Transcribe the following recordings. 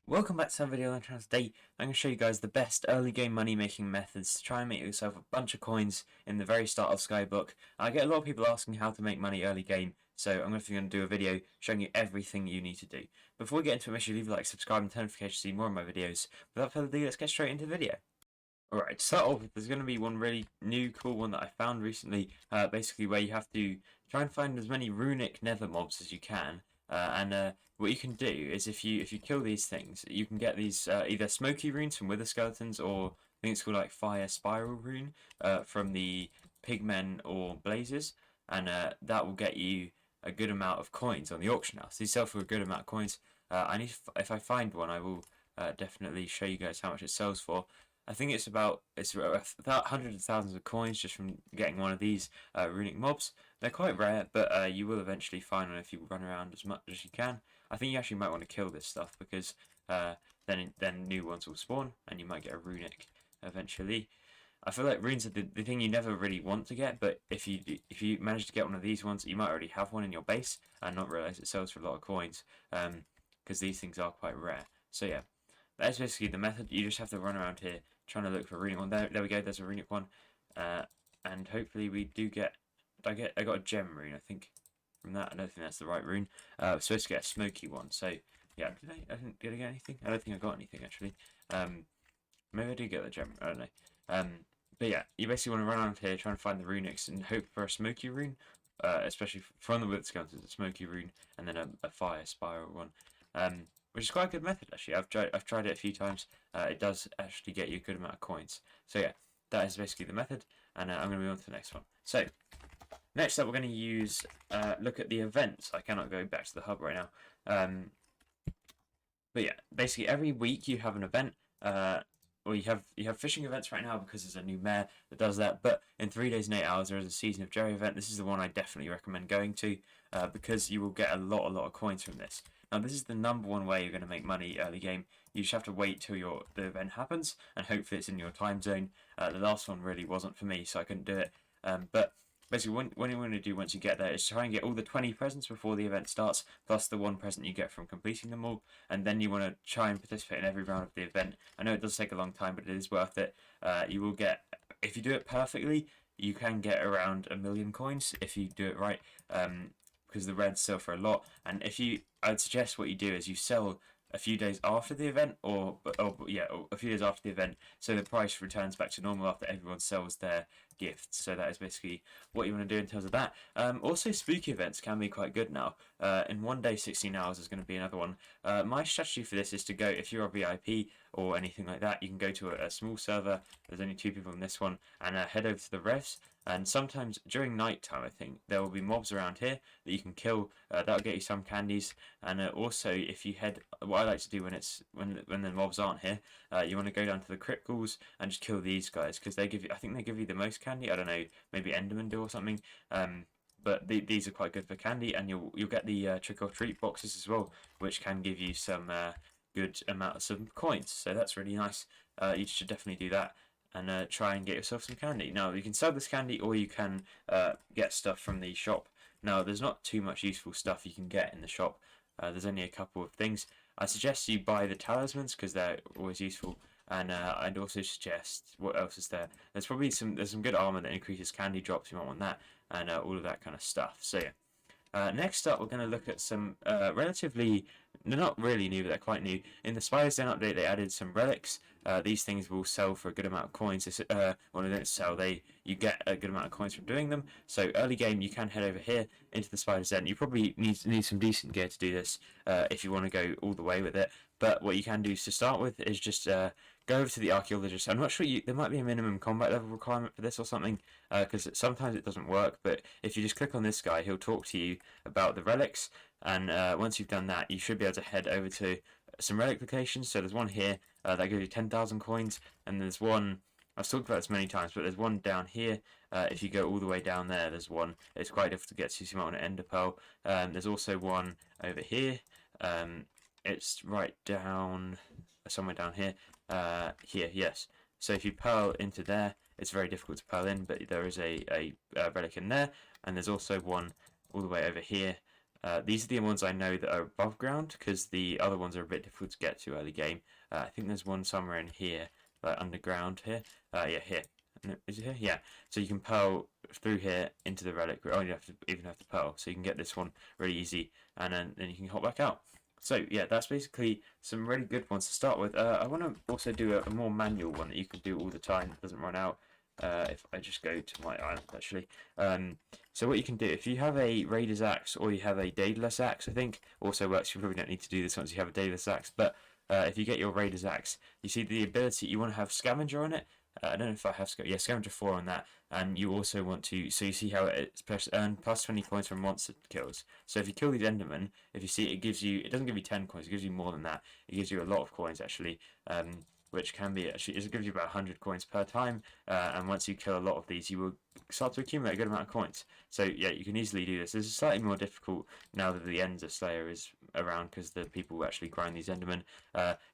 Welcome back to another video on the channel. Today I'm going to show you guys the best early game money making methods to try and make yourself a bunch of coins in the very start of Skyblock. I get a lot of people asking how to make money early game, so I'm going to do a video showing you everything you need to do. Before we get into it, make sure you leave a like, subscribe and turn notifications to see more of my videos. Without further ado, let's get straight into the video. Alright, to start off with, there's going to be one really new cool one that I found recently, basically where you have to try and find as many runic nether mobs as you can. What you can do is if you kill these things, you can get these either smoky runes from wither skeletons, or I think it's called like fire spiral rune from the pigmen or blazes, and that will get you a good amount of coins on the auction house. These sell for a good amount of coins. If I find one, I will definitely show you guys how much it sells for. I think it's hundreds of thousands of coins just from getting one of these runic mobs. They're quite rare, but you will eventually find one if you run around as much as you can. I think you actually might want to kill this stuff because then new ones will spawn and you might get a runic eventually. I feel like runes are the thing you never really want to get, but if you manage to get one of these ones, you might already have one in your base and not realize it sells for a lot of coins because these things are quite rare. So yeah. That's basically the method. You just have to run around here trying to look for a runic one. There we go. There's a runic one, and hopefully we do get. I got a gem rune, I think, from that. I don't think that's the right rune. We're supposed to get a smoky one. So yeah, did I didn't get anything. I don't think I got anything actually. Maybe I did get the gem. I don't know. But yeah, you basically want to run around here trying to find the runics and hope for a smoky rune, especially from the wither skeletons, a smoky rune, and then a fire spiral one. Which is quite a good method actually. I've tried it a few times. It does actually get you a good amount of coins. So yeah, that is basically the method, and I'm going to move on to the next one. So next up, we're going to use look at the events. I cannot go back to the hub right now. But yeah, basically every week you have an event. Well, you have fishing events right now because there's a new mayor that does that. But in 3 days and 8 hours, there is a season of Jerry event. This is the one I definitely recommend going to because you will get a lot of coins from this. Now, this is the #1 way you're going to make money early game. You just have to wait till the event happens, and hopefully it's in your time zone. The last one really wasn't for me, so I couldn't do it. But basically, what you want to do once you get there is try and get all the 20 presents before the event starts, plus the 1 present you get from completing them all, and then you want to try and participate in every round of the event. I know it does take a long time, but it is worth it. You will get, if you do it perfectly, you can get around 1,000,000 coins if you do it right. Because the reds sell for a lot, and I'd suggest what you do is you sell a few days after the event, or a few days after the event, so the price returns back to normal after everyone sells their gifts. So that is basically what you want to do in terms of that. Also, spooky events can be quite good now. In 1 day, 16 hours is going to be another one. My strategy for this is to go, if you're a VIP or anything like that, you can go to a small server. There's only 2 people in this one, and head over to the revs. And sometimes during night time, I think there will be mobs around here that you can kill. That'll get you some candies. And also, if you head, what I like to do when the mobs aren't here, you want to go down to the crypt ghouls and just kill these guys because they give you. I think they give you the most candy. I don't know, maybe Enderman do or something. But these are quite good for candy, and you'll get the trick or treat boxes as well, which can give you some good amount of some coins. So that's really nice. You should definitely do that. And try and get yourself some candy. Now, you can sell this candy, or you can get stuff from the shop. Now, there's not too much useful stuff you can get in the shop. There's only a couple of things. I suggest you buy the talismans because they're always useful. And I'd also suggest, what else is there? There's some good armor that increases candy drops. You might want that, and all of that kind of stuff. So yeah. Next up, we're going to look at some relatively, they're not really new, but they're quite new. In the Spider's Den update, they added some relics. These things will sell for a good amount of coins. Well, they don't sell, you get a good amount of coins from doing them. So early game, you can head over here into the Spider's Den. You probably need some decent gear to do this if you want to go all the way with it. But what you can do to start with is just go over to the archaeologist. I'm not sure there might be a minimum combat level requirement for this or something, because sometimes it doesn't work. But if you just click on this guy, he'll talk to you about the relics. And once you've done that, you should be able to head over to some relic locations. So there's one here that gives you 10,000 coins, and there's one. I've talked about this many times, but there's one down here. If you go all the way down there, there's one. It's quite difficult to get to, so you might want to ender pearl. There's also one over here. It's right down, somewhere down here. Here, yes. So if you pearl into there, it's very difficult to pearl in, but there is a relic in there, and there's also one all the way over here These are the ones I know that are above ground, because the other ones are a bit difficult to get to early game. I think there's one somewhere in here, like underground here. Yeah, here. Is it here? Yeah. So you can pearl through here into the relic. Oh, you even have to pearl, so you can get this one really easy, and then you can hop back out. So yeah, that's basically some really good ones to start with. I want to also do a more manual one that you can do all the time, that doesn't run out. If I just go to my island, actually. So what you can do, if you have a Raider's Axe or you have a Daedalus Axe, I think also works. You probably don't need to do this once you have a Daedalus Axe, but if you get your Raider's Axe, you see the ability, you want to have Scavenger on it. I don't know if I have Scavenger 4 on that, and you also want to, so you see how it's earn plus 20 coins from monster kills. So if you kill these Endermen, if you see it gives you, it doesn't give you 10 coins, it gives you more than that. It gives you a lot of coins actually, which can be actually, it gives you about 100 coins per time, and once you kill a lot of these, you will start to accumulate a good amount of coins. So yeah, you can easily do this. This is slightly more difficult now that the Ender Slayer is around, because the people actually grind these Endermen.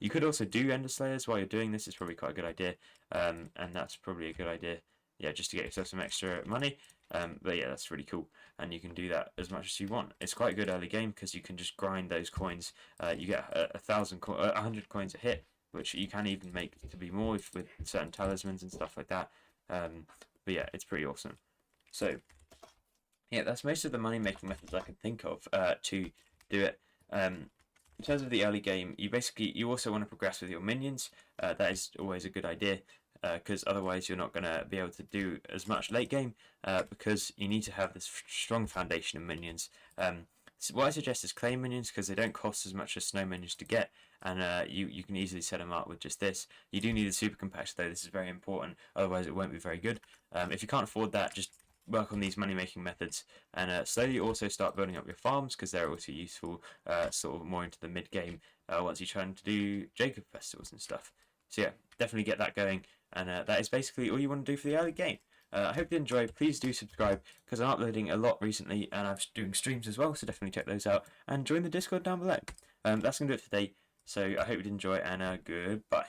You could also do Ender Slayers while you're doing this. It's probably quite a good idea, and that's probably a good idea. Yeah, just to get yourself some extra money. But yeah, that's really cool, and you can do that as much as you want. It's quite a good early game because you can just grind those coins. You get 100 coins a hit, which you can even make to be more with certain talismans and stuff like that. But yeah, it's pretty awesome. So yeah, that's most of the money making methods I can think of to do it. In terms of the early game, you also want to progress with your minions. That is always a good idea, because otherwise you're not going to be able to do as much late game, because you need to have this strong foundation of minions. So what I suggest is clay minions, because they don't cost as much as snow minions to get, and you can easily set them up with just this. You do need a super compactor though. This is very important, otherwise it won't be very good. If you can't afford that, just work on these money making methods, and slowly also start building up your farms, because they're also useful sort of more into the mid game, once you try to do Jacob festivals and stuff. So yeah, definitely get that going, and that is basically all you want to do for the early game. I hope you enjoy. Please do subscribe, because I'm uploading a lot recently, and I'm doing streams as well, so definitely check those out, and join the Discord down below. That's going to do it for today, so I hope you did enjoy, and goodbye.